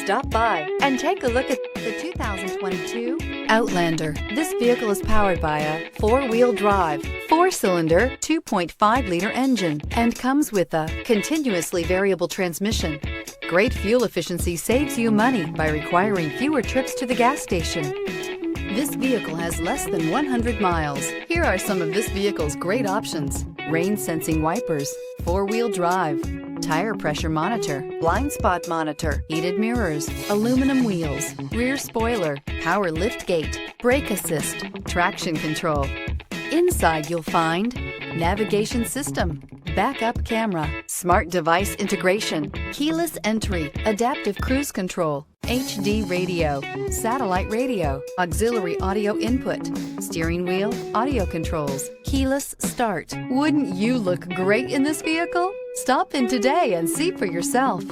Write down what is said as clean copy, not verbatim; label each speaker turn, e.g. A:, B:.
A: Stop by and take a look at the 2022 Outlander. This vehicle is powered by a four-wheel drive, four-cylinder, 2.5-liter engine and comes with a continuously variable transmission. Great fuel efficiency saves you money by requiring fewer trips to the gas station. This vehicle has less than 100 miles. Here are some of this vehicle's great options: rain sensing wipers, four-wheel drive, tire pressure monitor, blind spot monitor, heated mirrors, aluminum wheels, rear spoiler, power lift gate, brake assist, traction control. Inside you'll find navigation system, backup camera, smart device integration, keyless entry, adaptive cruise control, HD radio, satellite radio, auxiliary audio input, steering wheel audio controls, keyless start. Wouldn't you look great in this vehicle? Stop in today and see for yourself.